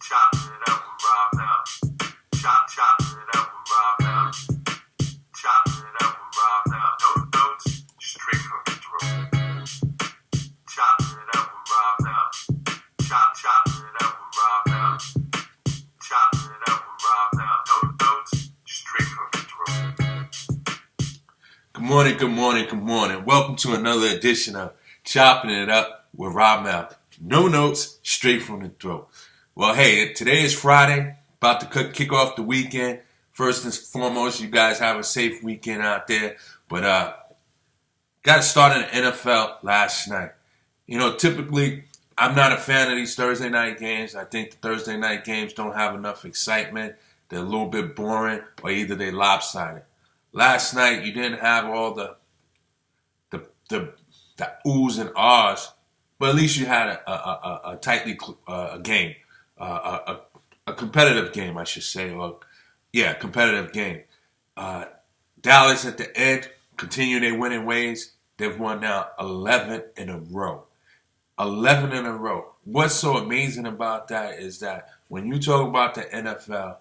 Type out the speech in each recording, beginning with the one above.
Choppin' it up with Ramel. Choppin' it up with Ramel. Choppin' it up with Ramel. No notes, straight from the throat. Choppin' it up with Ramel. Choppin' it up with Ramel. Choppin' it up with Ramel. No notes, straight from the throat. Good morning. Welcome to another edition of Choppin' It Up with Ramel. No notes, straight from the throat. Well, hey, today is Friday, about to kick off the weekend. First and foremost, you guys have a safe weekend out there. But got to start in the NFL last night. You know, typically, I'm not a fan of these Thursday night games. I think the Thursday night games don't have enough excitement. They're a little bit boring, or either they're lopsided. Last night, you didn't have all the oohs and ahs, but at least you had a tightly game. A competitive game, I should say. Competitive game. Dallas at the end continue their winning ways. They've won now 11 in a row. 11 in a row. What's so amazing about that is that when you talk about the NFL,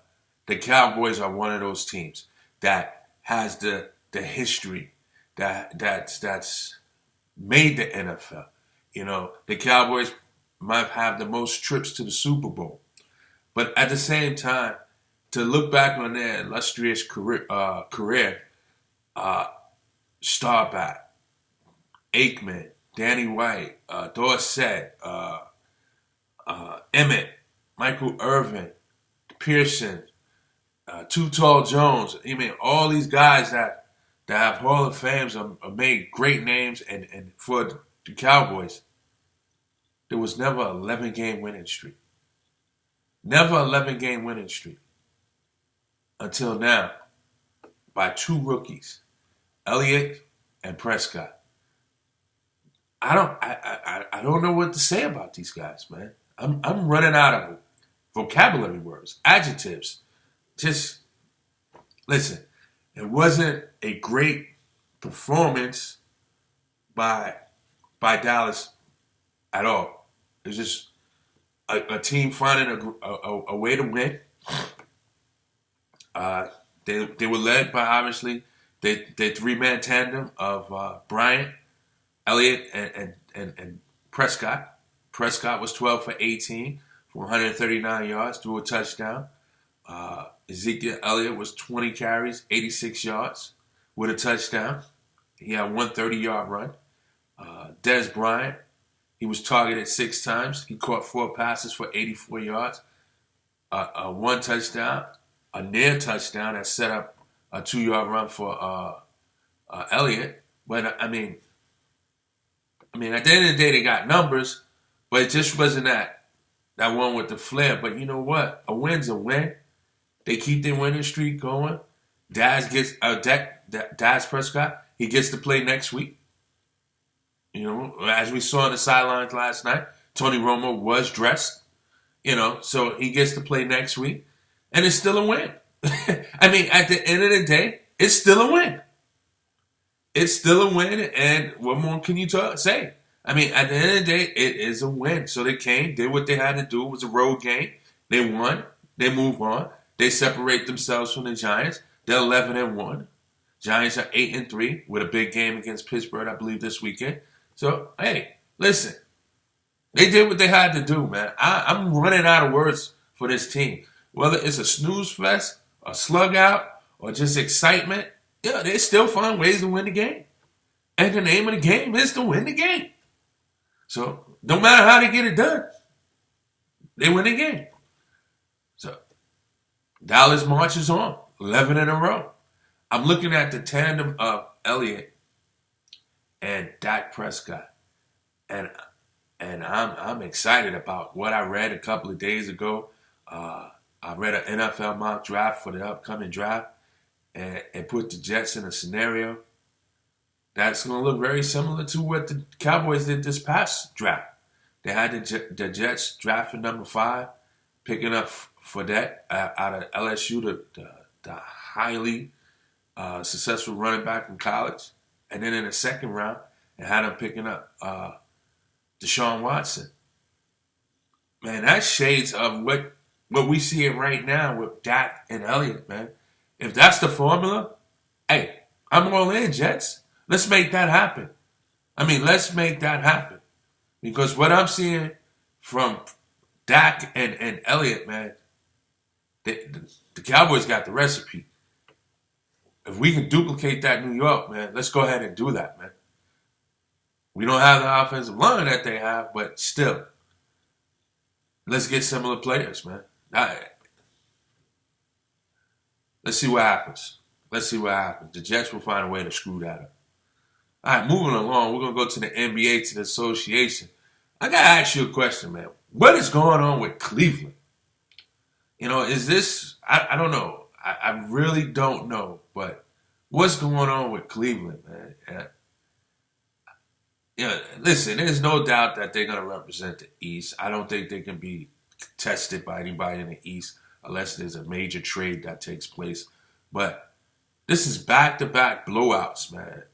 the Cowboys are one of those teams that has the history that's made the NFL. You know, the Cowboys might have the most trips to the Super Bowl. But at the same time, to look back on their illustrious career, Starbat, Aikman, Danny White, Dorsett, Emmett, Michael Irvin, Pearson, Too Tall Jones. I mean, all these guys that have Hall of Fames have made great names, and for the Cowboys, there was never an 11-game winning streak. Never an 11-game winning streak. Until now, by two rookies, Elliott and Prescott. I don't know what to say about these guys, man. I'm running out of vocabulary words, adjectives. Just listen. It wasn't a great performance by Dallas at all. It was just a team finding a way to win. They were led by, obviously, the three-man tandem of Bryant, Elliott, and Prescott. Prescott was 12 for 18 for 139 yards, threw a touchdown. Ezekiel Elliott was 20 carries, 86 yards with a touchdown. He had one 30-yard run. Des Bryant, he was targeted 6 times. He caught 4 passes for 84 yards. One touchdown, a near touchdown that set up a 2-yard run for Elliott. But, I mean, at the end of the day, they got numbers, but it just wasn't that one with the flair. But you know what? A win's a win. They keep their winning streak going. Dak Prescott, he gets to play next week. You know, as we saw on the sidelines last night, Tony Romo was dressed. You know, so he gets to play next week. And it's still a win. I mean, at the end of the day, it's still a win. It's still a win, and what more can you say? I mean, at the end of the day, it is a win. So they came, did what they had to do. It was a road game. They won. They move on. They separate themselves from the Giants. They're 11-1. Giants are 8-3 with a big game against Pittsburgh, I believe, this weekend. So, hey, listen. They did what they had to do, man. I'm running out of words for this team. Whether it's a snooze fest, a slug out, or just excitement, yeah, they still find ways to win the game. And the name of the game is to win the game. So, no matter how they get it done, they win the game. So, Dallas marches on, 11 in a row. I'm looking at the tandem of Elliott and Dak Prescott. And I'm excited about what I read a couple of days ago. I read an NFL mock draft for the upcoming draft and put the Jets in a scenario that's going to look very similar to what the Cowboys did this past draft. They had the Jets drafting number 5, picking up Fournette out of LSU, the highly successful running back in college. And then in the second round, they had him picking up Deshaun Watson. Man, that's shades of what what we see it right now with Dak and Elliott, man. If that's the formula, hey, I'm all in, Jets. Let's make that happen. Let's make that happen. Because what I'm seeing from Dak and Elliott, man, the Cowboys got the recipe. If we can duplicate that in New York, man, let's go ahead and do that, man. We don't have the offensive line that they have, but still, let's get similar players, man. Let's see what happens. The Jets will find a way to screw that up. All right, moving along, we're going to go to the NBA, to the association. I got to ask you a question, man. What is going on with Cleveland? Is this, I don't know. I really don't know, but what's going on with Cleveland, man? Listen, there's no doubt that they're going to represent the East. I don't think they can be tested by anybody in the East unless there's a major trade that takes place. But this is back-to-back blowouts, man.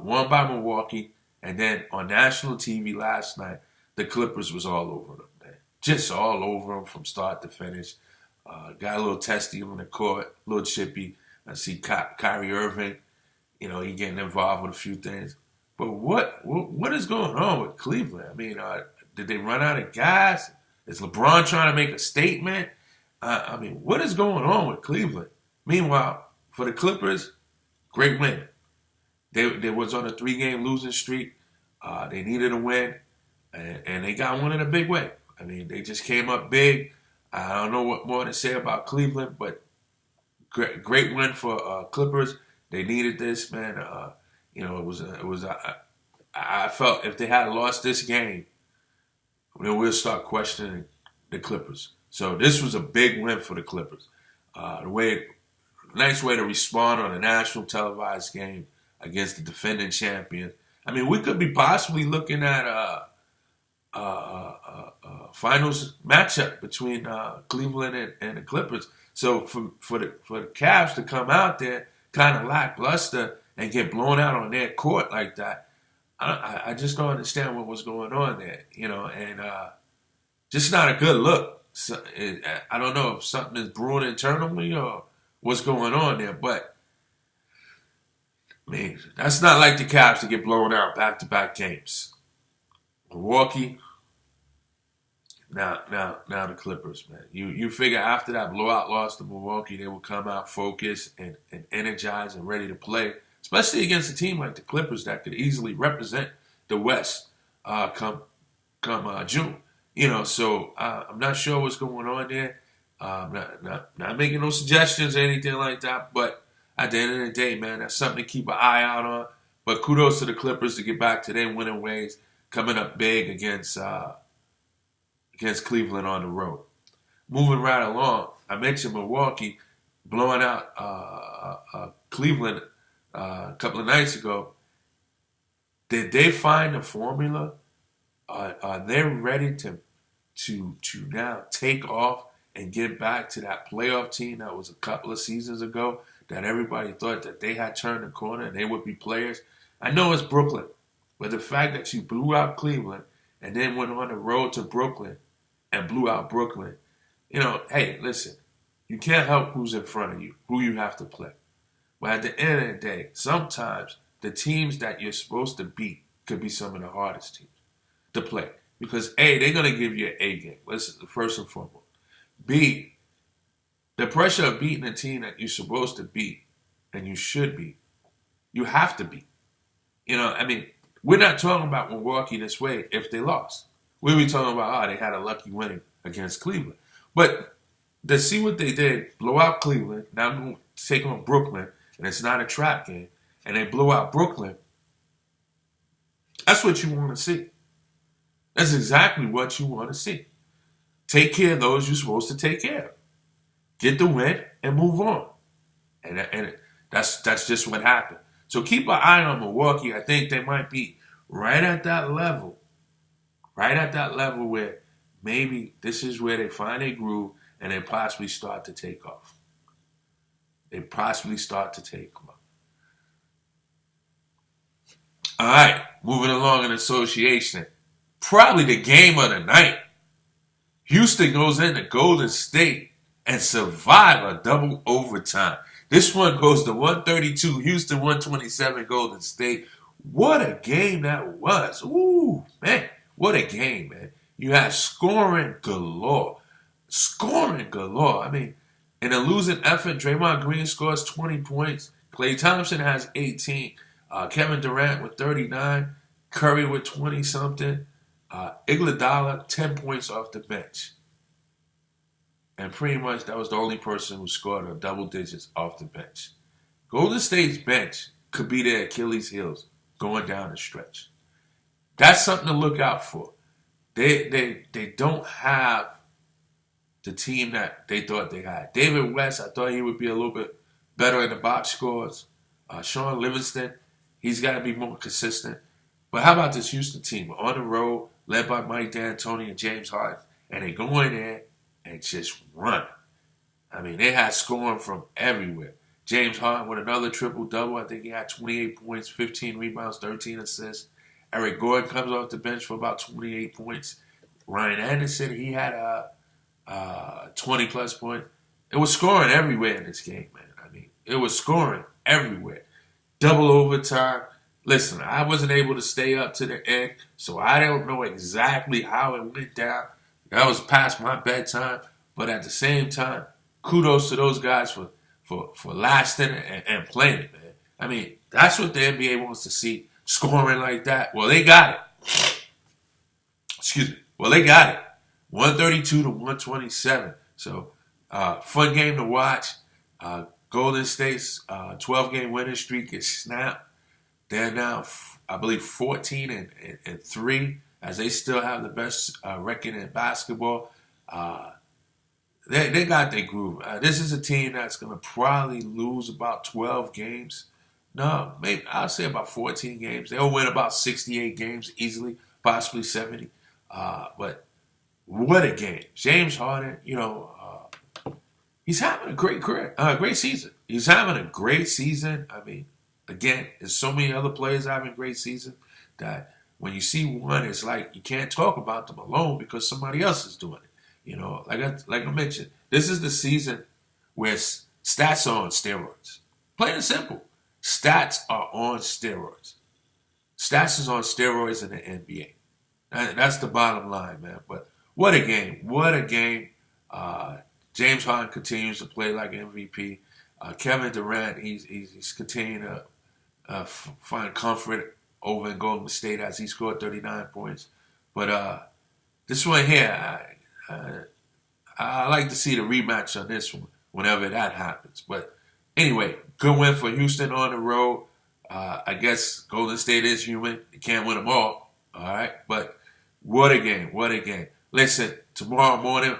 One by Milwaukee, and then on national TV last night, the Clippers was all over them, man. Just all over them from start to finish. Got a little testy on the court, a little chippy. I see Kyrie Irving, he getting involved with a few things. But what is going on with Cleveland? Did they run out of gas? Is LeBron trying to make a statement? What is going on with Cleveland? Meanwhile, for the Clippers, great win. They was on a 3-game losing streak. They needed a win, and they got one in a big way. They just came up big. I don't know what more to say about Cleveland, but great win for Clippers. They needed this, man. I felt if they had lost this game, then we'll start questioning the Clippers. So this was a big win for the Clippers. Nice way to respond on a national televised game against the defending champion. We could be possibly looking at finals matchup between Cleveland and the Clippers. So for the Cavs to come out there kind of lackluster and get blown out on their court like that, I just don't understand what was going on there, and just not a good look. So, I don't know if something is brewing internally or what's going on there, but that's not like the Cavs to get blown out back-to-back games. Milwaukee, now the Clippers, man. You figure after that blowout loss to Milwaukee, they will come out focused and energized and ready to play, especially against a team like the Clippers that could easily represent the West come June. So I'm not sure what's going on there. Not making no suggestions or anything like that, but at the end of the day, man, that's something to keep an eye out on. But kudos to the Clippers to get back to their winning ways, coming up big against Cleveland on the road. Moving right along, I mentioned Milwaukee blowing out Cleveland a couple of nights ago. Did they find a formula? Are they ready to now take off and get back to that playoff team that was a couple of seasons ago that everybody thought that they had turned the corner and they would be players? I know it's Brooklyn, but the fact that you blew out Cleveland and then went on the road to Brooklyn and blew out Brooklyn, hey, listen, you can't help who's in front of you, who you have to play. But at the end of the day, sometimes the teams that you're supposed to beat could be some of the hardest teams to play. Because A, they're going to give you an A game. Listen, first and foremost. B, the pressure of beating a team that you're supposed to beat and you should beat, you have to beat. We're not talking about Milwaukee this way if they lost. We'll be talking about, they had a lucky win against Cleveland. But to see what they did, blow out Cleveland, now I'm going to take on Brooklyn, and it's not a trap game, and they blow out Brooklyn, that's what you want to see. That's exactly what you want to see. Take care of those you're supposed to take care of. Get the win and move on. And that's just what happened. So keep an eye on Milwaukee. I think they might be right at that level where maybe this is where they find a groove and they possibly start to take off. All right, moving along in association. Probably the game of the night. Houston goes into Golden State and survive a double overtime. This one goes to 132, Houston 127, Golden State. What a game that was. Ooh, man, what a game, man. You had scoring galore. Scoring galore. I mean, in a losing effort, Draymond Green scores 20 points. Klay Thompson has 18. Kevin Durant with 39. Curry with 20-something. Iguodala, 10 points off the bench. And pretty much that was the only person who scored a double digits off the bench. Golden State's bench could be their Achilles heels going down the stretch. That's something to look out for. They don't have the team that they thought they had. David West, I thought he would be a little bit better in the box scores. Sean Livingston, he's got to be more consistent. But how about this Houston team? On the road, led by Mike D'Antoni and James Harden. And they go in there and just run. I mean, they had scoring from everywhere. James Harden with another triple-double. I think he had 28 points, 15 rebounds, 13 assists. Eric Gordon comes off the bench for about 28 points. Ryan Anderson, he had 20-plus points. It was scoring everywhere in this game, man. I mean, it was scoring everywhere. Double overtime. Listen, I wasn't able to stay up to the end, so I don't know exactly how it went down. That was past my bedtime, but at the same time, kudos to those guys for lasting and playing it, man. I mean, that's what the NBA wants to see, scoring like that. Well, they got it. Excuse me. Well, they got it. 132 to 127. So, fun game to watch. Golden State's 12-game winning streak is snapped. They're now, I believe, 14 and 3, as they still have the best record in basketball. They got their groove. This is a team that's going to probably lose about 12 games. No, maybe I'll say about 14 games. They'll win about 68 games easily, possibly 70. But what a game. James Harden, he's having a great career, great season. He's having a great season. I mean, again, there's so many other players having a great season that when you see one, it's like you can't talk about them alone because somebody else is doing it. Like I mentioned, this is the season where stats are on steroids. Plain and simple. Stats are on steroids. Stats is on steroids in the NBA. That's the bottom line, man. But what a game. What a game. James Harden continues to play like MVP. Kevin Durant, he's continuing to find comfort over in Golden State as he scored 39 points. But this one here, I like to see the rematch on this one whenever that happens. But anyway, good win for Houston on the road. I guess Golden State is human. They can't win them all right? But what a game. What a game. Listen, tomorrow morning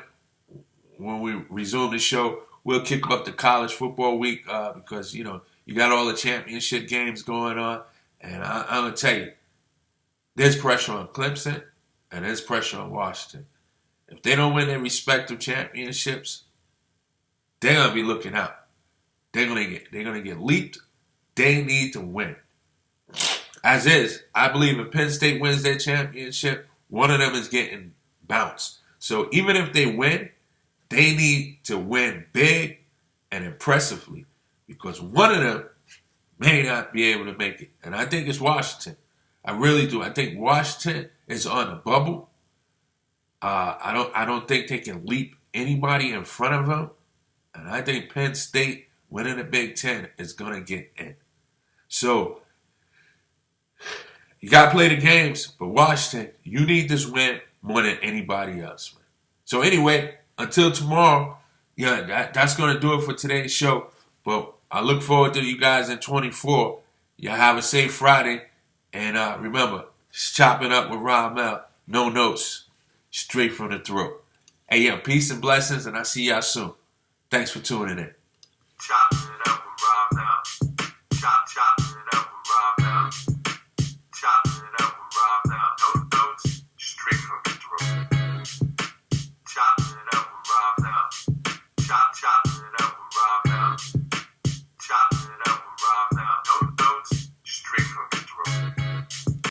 when we resume the show, we'll kick off the college football week because, you got all the championship games going on. And I'm going to tell you, there's pressure on Clemson and there's pressure on Washington. If they don't win their respective championships, they're going to be looking out. They're going to get leaped. They need to win. As is, I believe if Penn State wins their championship, one of them is getting bounced. So even if they win, they need to win big and impressively because one of them may not be able to make it. And I think it's Washington. I really do. I think Washington is on a bubble. I don't think they can leap anybody in front of them. And I think Penn State winning the Big Ten is going to get in. So you got to play the games. But Washington, you need this win more than anybody else. Man. So anyway, until tomorrow, that's going to do it for today's show. But I look forward to you guys in 24. Y'all have a safe Friday. And remember, it's Chopping Up with Ramel. No notes. Straight from the throat. Hey, peace and blessings, and I'll see y'all soon. Thanks for tuning in. Chop.